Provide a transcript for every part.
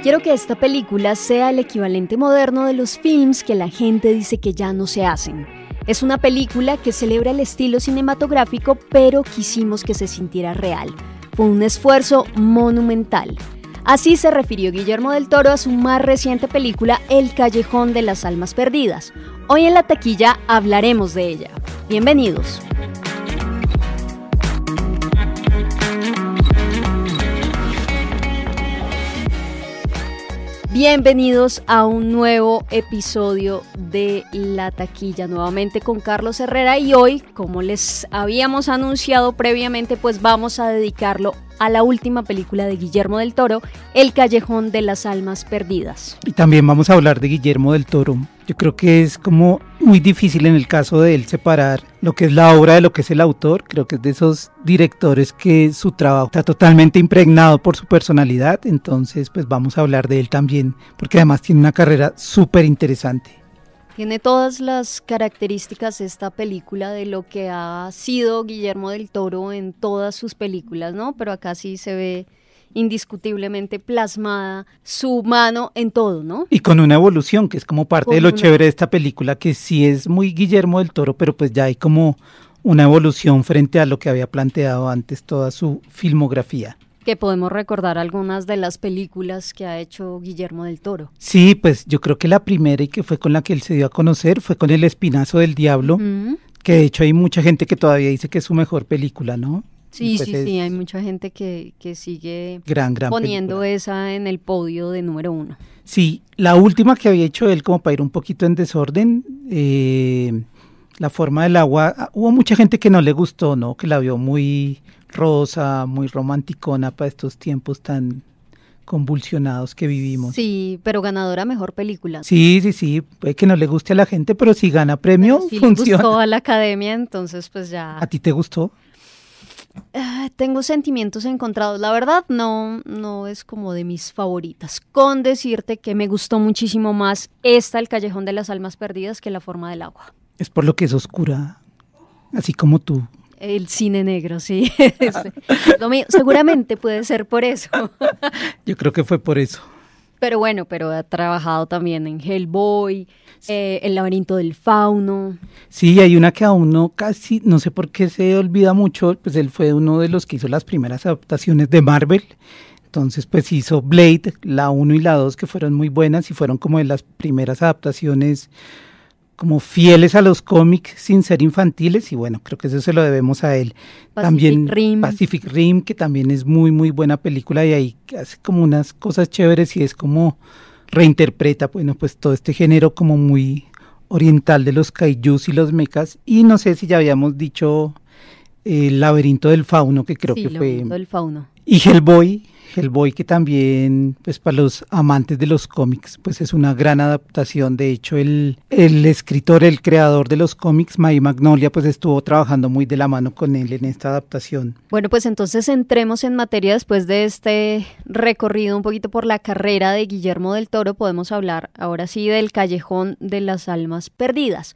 Quiero que esta película sea el equivalente moderno de los films que la gente dice que ya no se hacen. Es una película que celebra el estilo cinematográfico, pero quisimos que se sintiera real. Fue un esfuerzo monumental. Así se refirió Guillermo del Toro a su más reciente película, El Callejón de las Almas Perdidas. Hoy en La Taquilla hablaremos de ella. Bienvenidos. Bienvenidos a un nuevo episodio de La Taquilla, nuevamente con Carlos Herrera, y hoy, como les habíamos anunciado previamente, pues vamos a dedicarlo a la última película de Guillermo del Toro, El Callejón de las Almas Perdidas. Y también vamos a hablar de Guillermo del Toro. Yo creo que es como muy difícil en el caso de él separar lo que es la obra de lo que es el autor. Creo que es de esos directores que su trabajo está totalmente impregnado por su personalidad. Entonces, pues vamos a hablar de él también, porque además tiene una carrera súper interesante. Tiene todas las características esta película de lo que ha sido Guillermo del Toro en todas sus películas, ¿no? Pero acá sí se ve indiscutiblemente plasmada su mano en todo, ¿no? Y con una evolución, que es como parte de lo chévere de esta película, que sí es muy Guillermo del Toro, pero pues ya hay como una evolución frente a lo que había planteado antes toda su filmografía. Que podemos recordar algunas de las películas que ha hecho Guillermo del Toro. Sí, pues yo creo que la primera y que fue con la que él se dio a conocer fue con El Espinazo del Diablo, que de hecho hay mucha gente que todavía dice que es su mejor película, ¿no? Sí, pues sí, hay mucha gente que sigue gran poniendo película. Esa en el podio de número 1. Sí, la última que había hecho él, como para ir un poquito en desorden, La Forma del Agua, hubo mucha gente que no le gustó, ¿no? Que la vio muy rosa, muy romanticona para estos tiempos tan convulsionados que vivimos. Sí, pero ganadora mejor película. Sí, puede que no le guste a la gente, pero si gana premio, sí funciona. Le gustó a la academia, entonces pues ya. ¿A ti te gustó? Tengo sentimientos encontrados, la verdad no es como de mis favoritas, con decirte que me gustó muchísimo más El Callejón de las Almas Perdidas que La Forma del Agua. Es por lo que es oscura, así como tú. El cine negro, sí. Lo mío, seguramente puede ser por eso. Yo creo que fue por eso. Pero bueno, ha trabajado también en Hellboy, El Laberinto del Fauno. Sí, hay una que aún no casi, no sé por qué se olvida mucho, pues él fue uno de los que hizo las primeras adaptaciones de Marvel. Entonces pues hizo Blade, la 1 y la 2, que fueron muy buenas y fueron como de las primeras adaptaciones como fieles a los cómics sin ser infantiles, y bueno, creo que eso se lo debemos a él. Pacific Rim, que también es muy muy buena película, y ahí hace como unas cosas chéveres y es como reinterpreta, bueno, pues todo este género como muy oriental de los kaijus y los mechas. Y no sé si ya habíamos dicho El Laberinto del Fauno, que creo que fue. Laberinto del Fauno. Y Hellboy, que también, pues para los amantes de los cómics, pues es una gran adaptación. De hecho, el escritor, el creador de los cómics, Mike Mignola, pues estuvo trabajando muy de la mano con él en esta adaptación. Bueno, pues entonces entremos en materia. Después de este recorrido un poquito por la carrera de Guillermo del Toro, podemos hablar ahora sí del Callejón de las Almas Perdidas.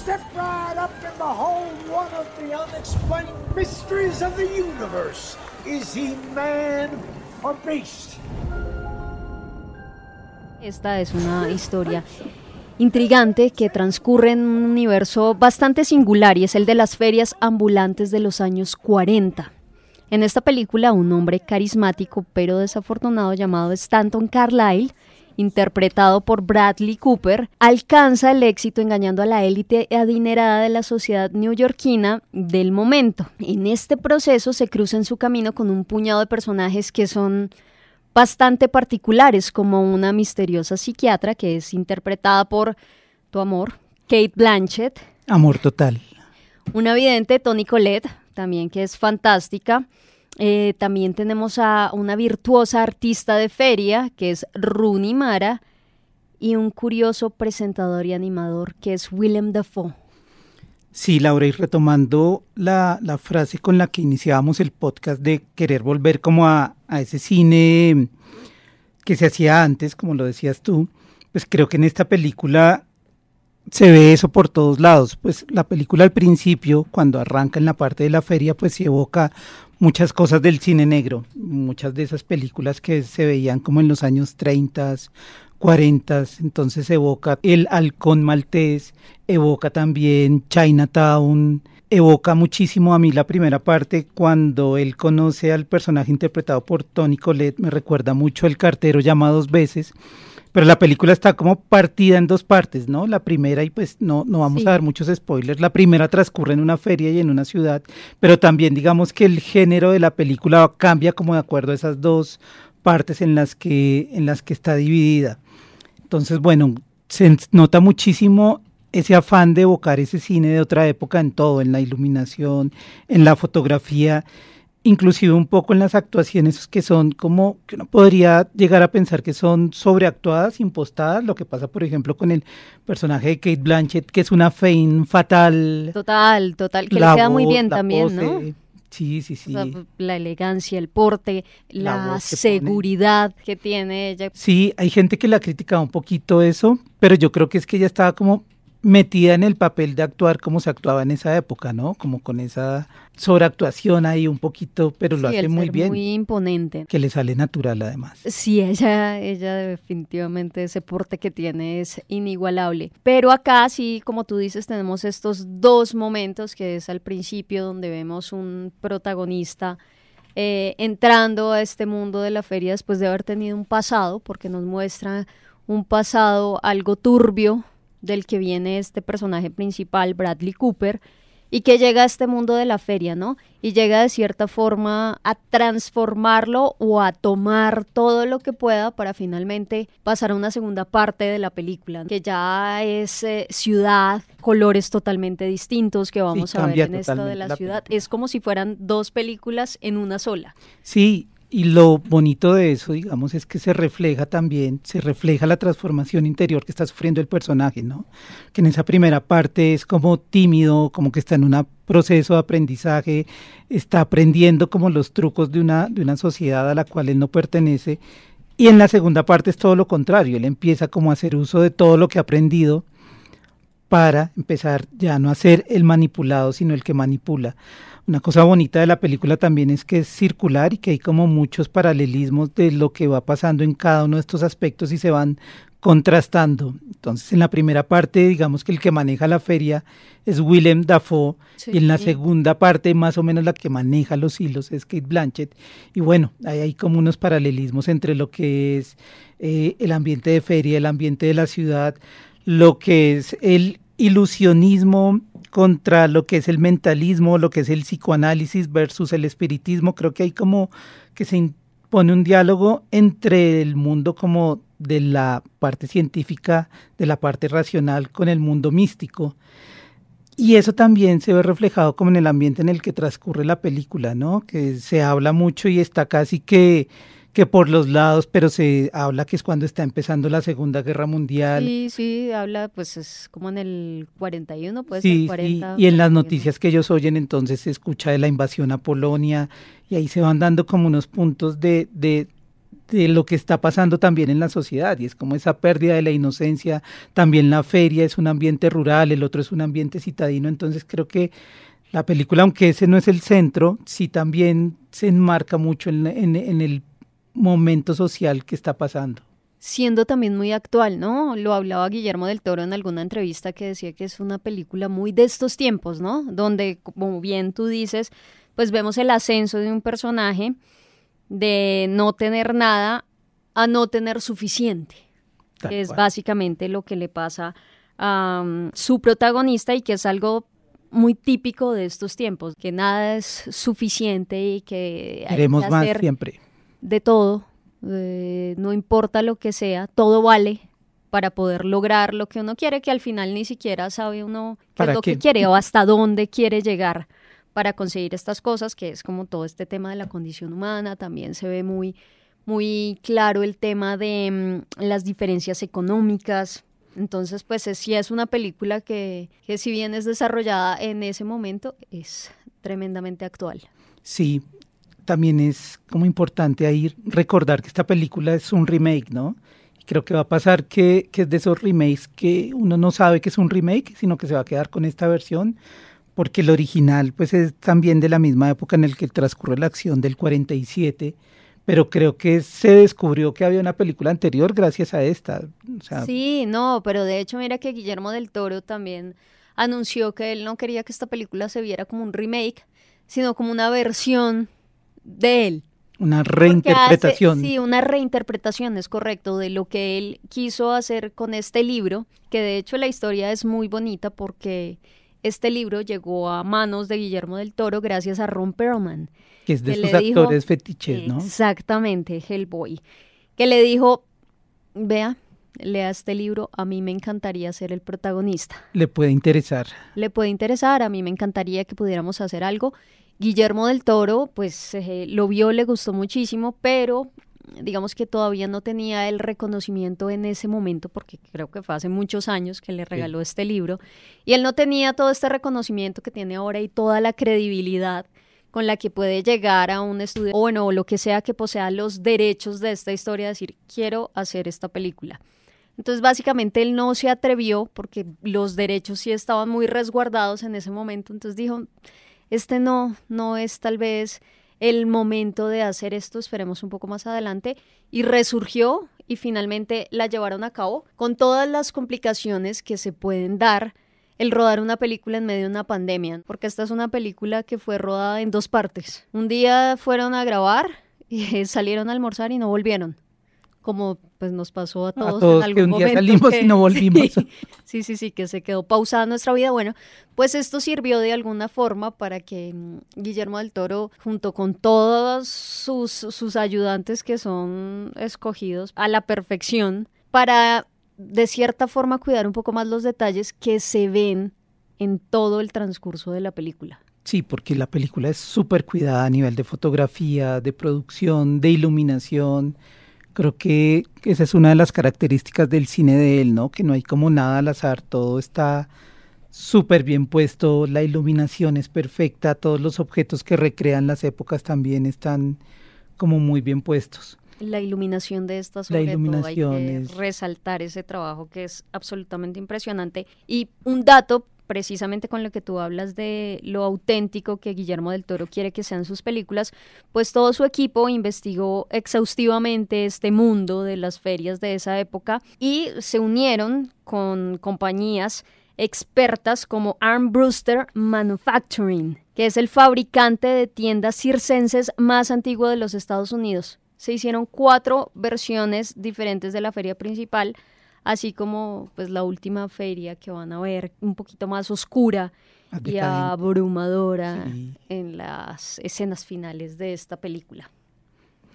Step right up and behold one of the unexplained mysteries of the universe. Is he man or beast? Esta es una historia intrigante que transcurre en un universo bastante singular, y es el de las ferias ambulantes de los años 40. En esta película, un hombre carismático pero desafortunado llamado Stanton Carlyle, interpretado por Bradley Cooper, alcanza el éxito engañando a la élite adinerada de la sociedad neoyorquina del momento. En este proceso se cruza en su camino con un puñado de personajes que son bastante particulares, como una misteriosa psiquiatra que es interpretada por tu amor, Cate Blanchett. Amor total. Una vidente, Toni Collette, también, que es fantástica. También tenemos a una virtuosa artista de feria, que es Rooney Mara, y un curioso presentador y animador, que es Willem Dafoe. Sí, Laura, y retomando la frase con la que iniciábamos el podcast de querer volver como a ese cine que se hacía antes, como lo decías tú, pues creo que en esta película se ve eso por todos lados. Pues la película al principio, cuando arranca en la parte de la feria, pues se evoca muchas cosas del cine negro, muchas de esas películas que se veían como en los años 30, 40, entonces evoca El Halcón Maltés, evoca también Chinatown, evoca muchísimo a mí la primera parte cuando él conoce al personaje interpretado por Toni Collette, me recuerda mucho El Cartero llama dos veces, pero la película está como partida en dos partes, ¿no? La primera, y pues no vamos a dar muchos spoilers, la primera transcurre en una feria y en una ciudad, pero también digamos que el género de la película cambia como de acuerdo a esas dos partes en las que está dividida. Entonces, bueno, se nota muchísimo ese afán de evocar ese cine de otra época en todo, en la iluminación, en la fotografía, inclusive un poco en las actuaciones que son como que uno podría llegar a pensar que son sobreactuadas, impostadas, lo que pasa por ejemplo con el personaje de Cate Blanchett, que es una fame fatal. Total, que le queda muy bien también, pose, ¿no? Sí. O sea, la elegancia, el porte, la seguridad que tiene ella. Sí, hay gente que la ha criticado un poquito eso, pero yo creo que es que ella estaba como metida en el papel de actuar como se actuaba en esa época, ¿no? Como con esa sobreactuación ahí un poquito, pero lo hace muy bien. Muy imponente. Que le sale natural además. Sí, ella definitivamente ese porte que tiene es inigualable. Pero acá sí, como tú dices, tenemos estos dos momentos, que es al principio donde vemos un protagonista entrando a este mundo de la feria después de haber tenido un pasado, porque nos muestra un pasado algo turbio, del que viene este personaje principal, Bradley Cooper, y que llega a este mundo de la feria, ¿no? Y llega de cierta forma a transformarlo o a tomar todo lo que pueda para finalmente pasar a una segunda parte de la película, que ya es ciudad, colores totalmente distintos que vamos a ver en esta de la ciudad. Es como si fueran dos películas en una sola. Sí. Y lo bonito de eso, digamos, es que se refleja la transformación interior que está sufriendo el personaje, ¿no? Que en esa primera parte es como tímido, como que está en un proceso de aprendizaje, está aprendiendo como los trucos de una sociedad a la cual él no pertenece. Y en la segunda parte es todo lo contrario, él empieza como a hacer uso de todo lo que ha aprendido para empezar ya no a ser el manipulado, sino el que manipula. Una cosa bonita de la película también es que es circular y que hay como muchos paralelismos de lo que va pasando en cada uno de estos aspectos y se van contrastando. Entonces, en la primera parte, digamos que el que maneja la feria es Willem Dafoe, y en la segunda parte, más o menos la que maneja los hilos es Cate Blanchett. Y bueno, hay como unos paralelismos entre lo que es el ambiente de feria, el ambiente de la ciudad, lo que es el ilusionismo contra lo que es el mentalismo, lo que es el psicoanálisis versus el espiritismo. Creo que hay como que se impone un diálogo entre el mundo como de la parte científica, de la parte racional, con el mundo místico. Y eso también se ve reflejado como en el ambiente en el que transcurre la película, ¿no? Que se habla mucho y está casi que por los lados, pero se habla que es cuando está empezando la Segunda Guerra Mundial. Sí, habla, pues es como en el 41, pues sí, el 40. Y en las noticias que ellos oyen, entonces se escucha de la invasión a Polonia, y ahí se van dando como unos puntos de lo que está pasando también en la sociedad, y es como esa pérdida de la inocencia. También la feria es un ambiente rural, el otro es un ambiente citadino, entonces creo que la película, aunque ese no es el centro, sí también se enmarca mucho en el momento social que está pasando. Siendo también muy actual, ¿no? Lo hablaba Guillermo del Toro en alguna entrevista, que decía que es una película muy de estos tiempos, ¿no? Donde, como bien tú dices, pues vemos el ascenso de un personaje de no tener nada a no tener suficiente, que es básicamente lo que le pasa a su protagonista, y que es algo muy típico de estos tiempos, que nada es suficiente y que queremos más siempre. De todo, no importa lo que sea, todo vale para poder lograr lo que uno quiere, que al final ni siquiera sabe uno qué es lo que quiere o hasta dónde quiere llegar para conseguir estas cosas, que es como todo este tema de la condición humana. También se ve muy, muy claro el tema de las diferencias económicas. Entonces, pues sí es una película que si bien es desarrollada en ese momento, es tremendamente actual. Sí. También es como importante ahí recordar que esta película es un remake, ¿no? Y creo que va a pasar que es de esos remakes que uno no sabe que es un remake, sino que se va a quedar con esta versión, porque el original pues es también de la misma época en el que transcurre la acción del 47, pero creo que se descubrió que había una película anterior gracias a esta. O sea, Sí, no, pero de hecho mira que Guillermo del Toro también anunció que él no quería que esta película se viera como un remake, sino como una versión de él. una Porque reinterpretación. sí, una reinterpretación, es correcto, de lo que él quiso hacer con este libro, que de hecho la historia es muy bonita porque este libro llegó a manos de Guillermo del Toro gracias a Ron Perlman, Que es de que sus le dijo, actores fetiches, ¿no? exactamente, Hellboy, que le dijo, vea, lea este libro, a mí me encantaría ser el protagonista. Le puede interesar. Le puede interesar, a mí me encantaría que pudiéramos hacer algo. Guillermo del Toro, pues lo vio, le gustó muchísimo, pero digamos que todavía no tenía el reconocimiento en ese momento, porque creo que fue hace muchos años que le regaló este libro, y él no tenía todo este reconocimiento que tiene ahora y toda la credibilidad con la que puede llegar a un estudio, o bueno, o lo que sea que posea los derechos de esta historia, decir, quiero hacer esta película. Entonces, básicamente, él no se atrevió, porque los derechos sí estaban muy resguardados en ese momento, entonces dijo, no es tal vez el momento de hacer esto, esperemos un poco más adelante, y resurgió y finalmente la llevaron a cabo con todas las complicaciones que se pueden dar el rodar una película en medio de una pandemia, porque esta es una película que fue rodada en 2 partes. Un día fueron a grabar y salieron a almorzar y no volvieron, como pues nos pasó a todos en algún que un día momento salimos y no volvimos. Sí, que se quedó pausada nuestra vida. Bueno, pues esto sirvió de alguna forma para que Guillermo del Toro, junto con todos sus ayudantes que son escogidos a la perfección, para de cierta forma cuidar un poco más los detalles que se ven en todo el transcurso de la película. Sí, porque la película es súper cuidada a nivel de fotografía, de producción, de iluminación. Creo que esa es una de las características del cine de él, ¿no? Que no hay como nada al azar, todo está súper bien puesto, la iluminación es perfecta, todos los objetos que recrean las épocas también están como muy bien puestos. La iluminación de esta, sobre todo, hay que resaltar ese trabajo que es absolutamente impresionante. Y un dato, precisamente con lo que tú hablas de lo auténtico que Guillermo del Toro quiere que sean sus películas, pues todo su equipo investigó exhaustivamente este mundo de las ferias de esa época y se unieron con compañías expertas como Armbruster Manufacturing, que es el fabricante de tiendas circenses más antiguo de los Estados Unidos. Se hicieron 4 versiones diferentes de la feria principal, así como pues la última feria que van a ver un poquito más oscura y abrumadora en las escenas finales de esta película.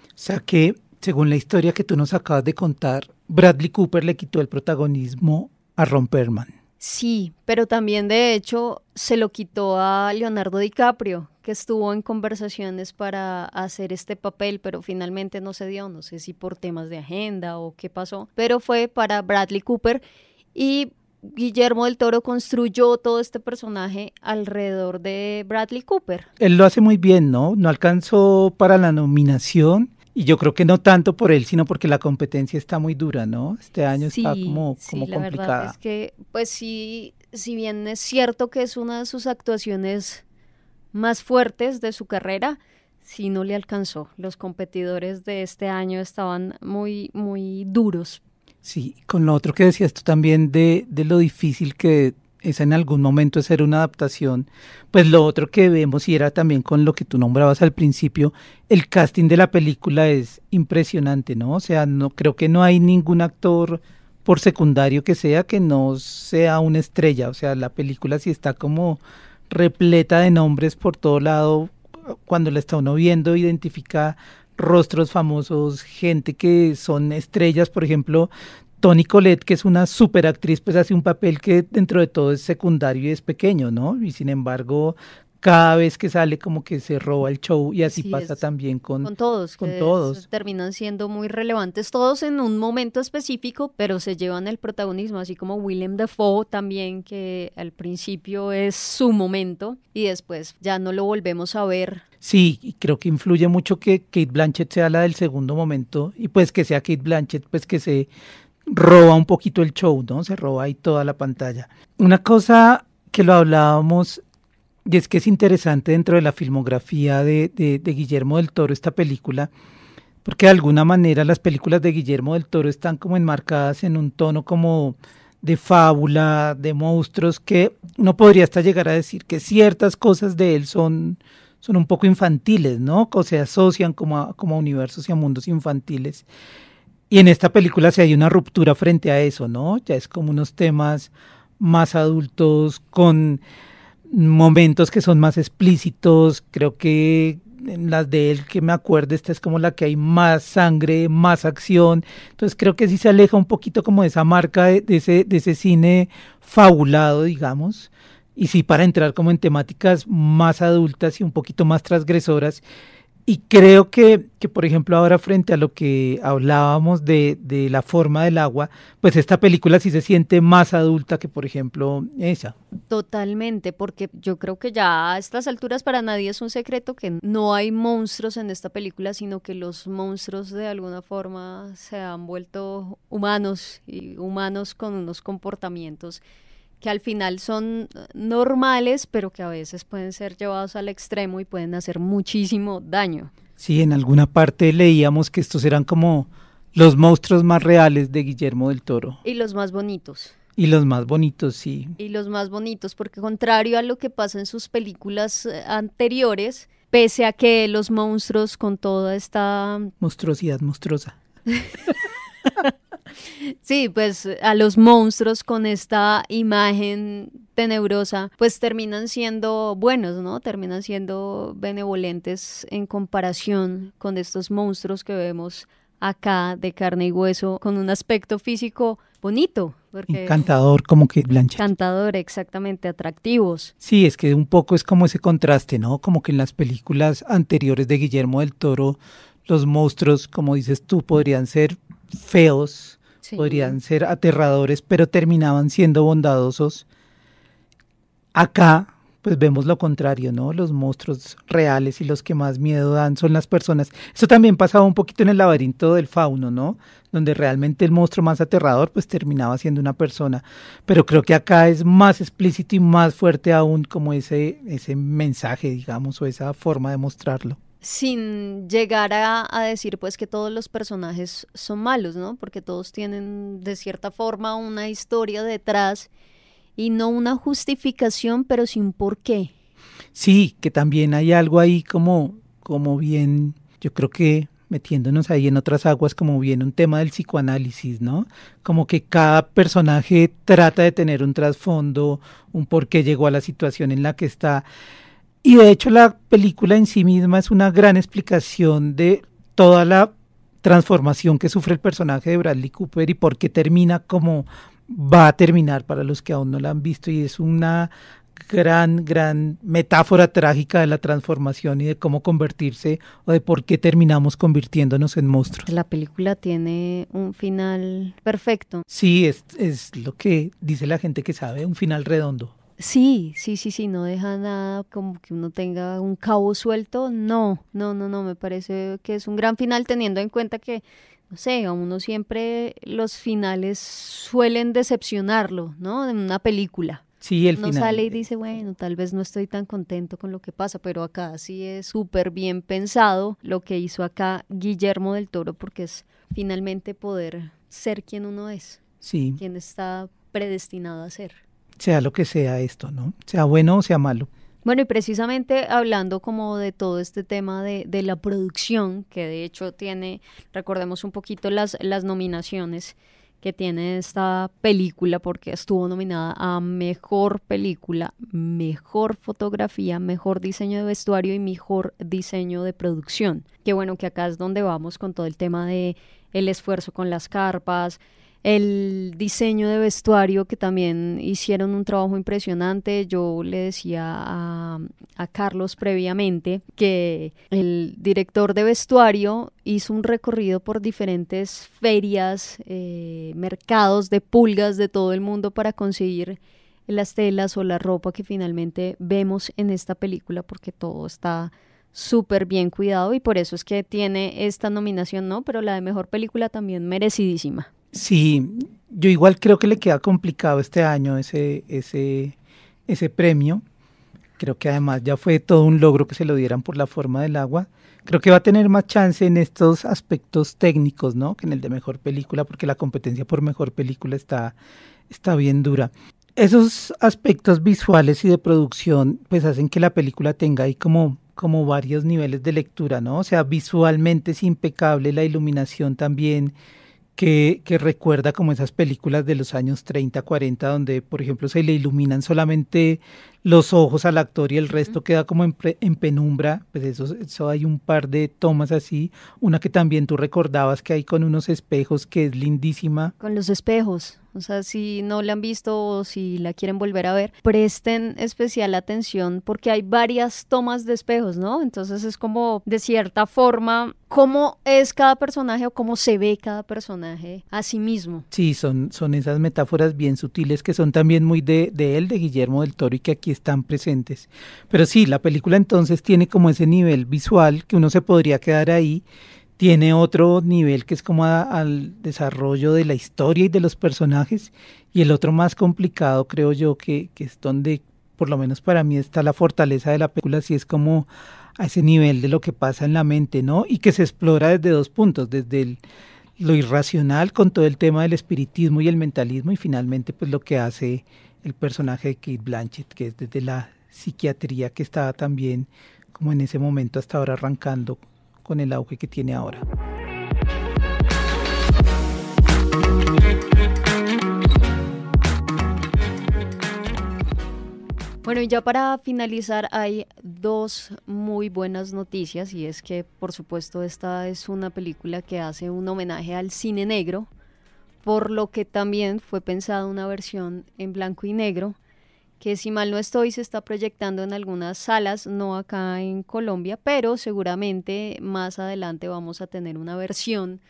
O sea que, según la historia que tú nos acabas de contar, Bradley Cooper le quitó el protagonismo a Ron Perlman. Sí, pero también de hecho se lo quitó a Leonardo DiCaprio, que estuvo en conversaciones para hacer este papel, pero finalmente no se dio, no sé si por temas de agenda o qué pasó, pero fue para Bradley Cooper y Guillermo del Toro construyó todo este personaje alrededor de Bradley Cooper. Él lo hace muy bien, ¿no? No alcanzó para la nominación y yo creo que no tanto por él, sino porque la competencia está muy dura, ¿no? Este año está como la complicada. Verdad es que, pues sí, si bien es cierto que es una de sus actuaciones más fuertes de su carrera, sí no le alcanzó. Los competidores de este año estaban muy, muy duros. Sí, con lo otro que decías tú también de lo difícil que es en algún momento hacer una adaptación, pues lo otro que vemos y era también con lo que tú nombrabas al principio, el casting de la película es impresionante, ¿no? O sea, no creo que no hay ningún actor por secundario que no sea una estrella, o sea, la película sí está como repleta de nombres por todo lado, cuando la está uno viendo identifica rostros famosos, gente que son estrellas, por ejemplo, Toni Collette, que es una super actriz, pues hace un papel que dentro de todo es secundario y es pequeño, ¿no? Y sin embargo, cada vez que sale como que se roba el show y así pasa también con todos. Terminan siendo muy relevantes, todos en un momento específico, pero se llevan el protagonismo, así como Willem Dafoe también, que al principio es su momento y después ya no lo volvemos a ver. Sí, y creo que influye mucho que Cate Blanchett sea la del segundo momento y pues que sea Cate Blanchett pues que se roba un poquito el show, ¿no? Se roba ahí toda la pantalla. Una cosa que lo hablábamos Y es que es interesante dentro de la filmografía de Guillermo del Toro esta película, porque de alguna manera las películas de Guillermo del Toro están como enmarcadas en un tono como de fábula, de monstruos, que uno podría hasta llegar a decir que ciertas cosas de él son un poco infantiles, ¿no? O se asocian como a universos y a mundos infantiles. Y en esta película sí hay una ruptura frente a eso, ¿no? Ya es como unos temas más adultos, con momentos que son más explícitos. Creo que en las de él que me acuerdo, esta es como la que hay más sangre, más acción. Entonces creo que sí se aleja un poquito como de esa marca de ese cine fabulado, digamos. Y sí, para entrar como en temáticas más adultas y un poquito más transgresoras. Y creo que por ejemplo, ahora frente a lo que hablábamos de La forma del agua, pues esta película sí se siente más adulta que, por ejemplo, esa. Totalmente, porque yo creo que ya a estas alturas para nadie es un secreto que no hay monstruos en esta película, sino que los monstruos de alguna forma se han vuelto humanos y humanos con unos comportamientos que al final son normales, pero que a veces pueden ser llevados al extremo y pueden hacer muchísimo daño. Sí, en alguna parte leíamos que estos eran como los monstruos más reales de Guillermo del Toro. Y los más bonitos. Y los más bonitos, sí. Y los más bonitos, porque contrario a lo que pasa en sus películas anteriores, pese a que los monstruos con toda esta... monstruosidad monstruosa. Sí, pues a los monstruos con esta imagen tenebrosa, pues terminan siendo buenos, ¿no? Terminan siendo benevolentes en comparación con estos monstruos que vemos acá de carne y hueso, con un aspecto físico bonito. Encantador, como que Blanchett. Encantador, exactamente, atractivos. Sí, es que un poco es como ese contraste, ¿no? Como que en las películas anteriores de Guillermo del Toro, los monstruos, como dices tú, podrían ser feos, sí, podrían ser aterradores, pero terminaban siendo bondadosos. Acá, pues vemos lo contrario, ¿no? Los monstruos reales y los que más miedo dan son las personas. Eso también pasaba un poquito en El laberinto del fauno, ¿no? Donde realmente el monstruo más aterrador, pues terminaba siendo una persona. Pero creo que acá es más explícito y más fuerte aún como ese mensaje, digamos, o esa forma de mostrarlo. Sin llegar a decir pues que todos los personajes son malos, ¿no? Porque todos tienen de cierta forma una historia detrás y no una justificación, pero sí un porqué. Sí, que también hay algo ahí como bien, yo creo que metiéndonos ahí en otras aguas, como bien un tema del psicoanálisis, ¿no? Como que cada personaje trata de tener un trasfondo, un porqué llegó a la situación en la que está. Y de hecho la película en sí misma es una gran explicación de toda la transformación que sufre el personaje de Bradley Cooper y por qué termina como va a terminar para los que aún no la han visto, y es una gran metáfora trágica de la transformación y de cómo convertirse o de por qué terminamos convirtiéndonos en monstruos. La película tiene un final perfecto. Sí, es lo que dice la gente que sabe, un final redondo. Sí, no deja nada como que uno tenga un cabo suelto, no, me parece que es un gran final teniendo en cuenta que, no sé, a uno siempre los finales suelen decepcionarlo, ¿no? En una película. Sí, el uno final. Sale y dice, bueno, tal vez no estoy tan contento con lo que pasa, pero acá sí es súper bien pensado lo que hizo acá Guillermo del Toro, porque es finalmente poder ser quien uno es, sí, quien está predestinado a ser. Sea lo que sea esto, ¿no? Sea bueno o sea malo. Bueno, y precisamente hablando como de todo este tema de la producción, que de hecho tiene, recordemos un poquito las nominaciones que tiene esta película, porque estuvo nominada a Mejor Película, Mejor Fotografía, Mejor Diseño de Vestuario y Mejor Diseño de Producción. Que bueno, que acá es donde vamos con todo el tema de el esfuerzo con las carpas, el diseño de vestuario, que también hicieron un trabajo impresionante. Yo le decía a Carlos previamente que el director de vestuario hizo un recorrido por diferentes ferias, mercados de pulgas de todo el mundo para conseguir las telas o la ropa que finalmente vemos en esta película, porque todo está súper bien cuidado y por eso es que tiene esta nominación, ¿no? Pero la de Mejor Película también merecidísima. Sí, yo igual creo que le queda complicado este año ese premio. Creo que además ya fue todo un logro que se lo dieran por la forma del agua. Creo que va a tener más chance en estos aspectos técnicos, ¿no? Que en el de mejor película, porque la competencia por mejor película está bien dura. Esos aspectos visuales y de producción pues hacen que la película tenga ahí como varios niveles de lectura, ¿no? O sea, visualmente es impecable, la iluminación también, que recuerda como esas películas de los años 30, 40, donde, por ejemplo, se le iluminan solamente los ojos al actor y el resto queda como en penumbra. Pues eso hay un par de tomas así. Una que también tú recordabas que hay con unos espejos, que es lindísima. Con los espejos, o sea, si no la han visto o si la quieren volver a ver, presten especial atención porque hay varias tomas de espejos, ¿no? Entonces es como, de cierta forma, cómo es cada personaje o cómo se ve cada personaje a sí mismo. Sí, son esas metáforas bien sutiles que son también muy de él, de Guillermo del Toro, y que aquí están presentes. Pero sí, la película entonces tiene como ese nivel visual que uno se podría quedar ahí. Tiene otro nivel que es como al desarrollo de la historia y de los personajes, y el otro más complicado creo yo que es donde por lo menos para mí está la fortaleza de la película, sí es como a ese nivel de lo que pasa en la mente, ¿no? Y que se explora desde dos puntos, desde lo irracional con todo el tema del espiritismo y el mentalismo, y finalmente pues lo que hace el personaje de Cate Blanchett, que es desde la psiquiatría, que estaba también como en ese momento hasta ahora arrancando con el auge que tiene ahora. Bueno, y ya para finalizar hay dos muy buenas noticias, y es que por supuesto esta es una película que hace un homenaje al cine negro, por lo que también fue pensada una versión en blanco y negro, que si mal no estoy se está proyectando en algunas salas, no acá en Colombia, pero seguramente más adelante vamos a tener una versión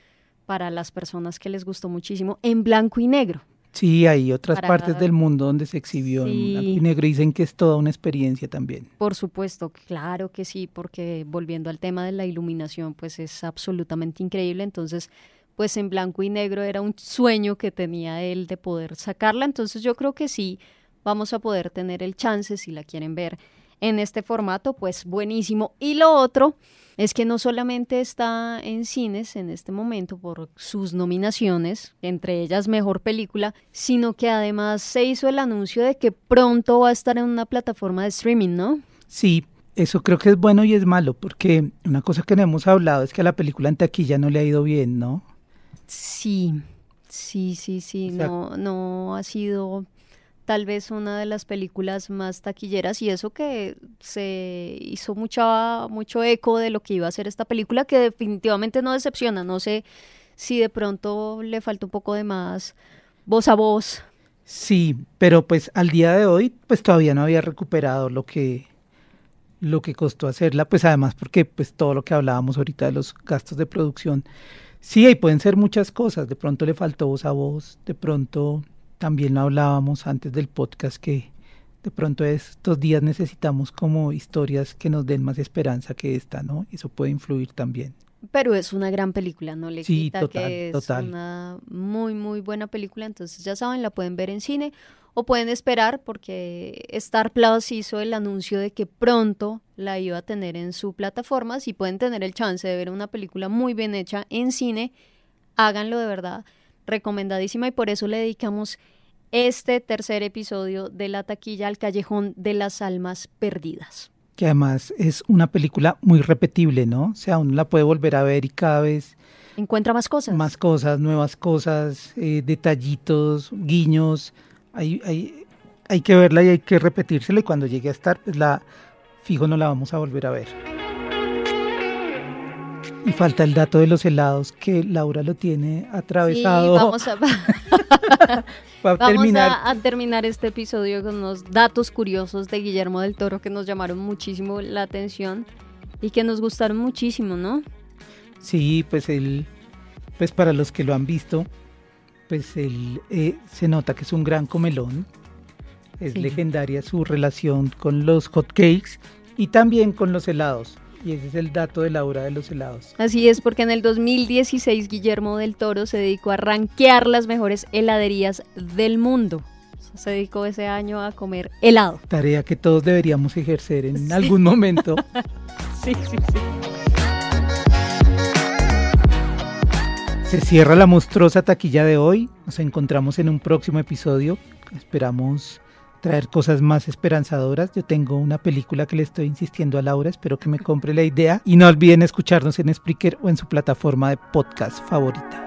para las personas que les gustó muchísimo en blanco y negro. Sí, hay otras partes del mundo donde se exhibió en blanco y negro, dicen que es toda una experiencia también. Por supuesto, claro que sí, porque volviendo al tema de la iluminación, pues es absolutamente increíble. Entonces, pues en blanco y negro era un sueño que tenía él de poder sacarla, entonces yo creo que sí vamos a poder tener el chance, si la quieren ver en este formato, pues buenísimo. Y lo otro es que no solamente está en cines en este momento por sus nominaciones, entre ellas Mejor Película, sino que además se hizo el anuncio de que pronto va a estar en una plataforma de streaming, ¿no? Sí, eso creo que es bueno y es malo, porque una cosa que no hemos hablado es que a la película en taquilla no le ha ido bien, ¿no? Sí, o sea, no ha sido tal vez una de las películas más taquilleras, y eso que se hizo mucho eco de lo que iba a ser esta película, que definitivamente no decepciona. No sé si de pronto le falta un poco de más voz a voz. Sí, pero pues al día de hoy pues todavía no había recuperado lo que costó hacerla, pues además porque pues todo lo que hablábamos ahorita de los gastos de producción, sí, ahí pueden ser muchas cosas, de pronto le faltó voz a voz, de pronto también lo hablábamos antes del podcast, que de pronto estos días necesitamos como historias que nos den más esperanza que esta, ¿no? Eso puede influir también. Pero es una gran película, no le quita total, que es una muy, muy buena película. Entonces ya saben, la pueden ver en cine o pueden esperar, porque Star Plus hizo el anuncio de que pronto la iba a tener en su plataforma. Si pueden tener el chance de ver una película muy bien hecha en cine, háganlo, de verdad, recomendadísima, y por eso le dedicamos este tercer episodio de La Taquilla al Callejón de las Almas Perdidas. Que además es una película muy repetible, ¿no? O sea, uno la puede volver a ver y cada vez encuentra más cosas. Más cosas, nuevas cosas, detallitos, guiños. Hay que verla y hay que repetírsela, y cuando llegue a estar, pues fijo no la vamos a volver a ver. Y falta el dato de los helados, que Laura lo tiene atravesado. Sí, vamos a terminar este episodio con unos datos curiosos de Guillermo del Toro que nos llamaron muchísimo la atención y que nos gustaron muchísimo, ¿no? Sí, pues pues para los que lo han visto, pues se nota que es un gran comelón. Es legendaria su relación con los hot cakes y también con los helados. Y ese es el dato de Laura de los helados. Así es, porque en el 2016 Guillermo del Toro se dedicó a rankear las mejores heladerías del mundo. Se dedicó ese año a comer helado. Tarea que todos deberíamos ejercer en algún momento. Sí. Se cierra la monstruosa taquilla de hoy. Nos encontramos en un próximo episodio. Esperamos traer cosas más esperanzadoras. Yo tengo una película que le estoy insistiendo a Laura. Espero que me compre la idea. Y no olviden escucharnos en Spreaker o en su plataforma de podcast favorita.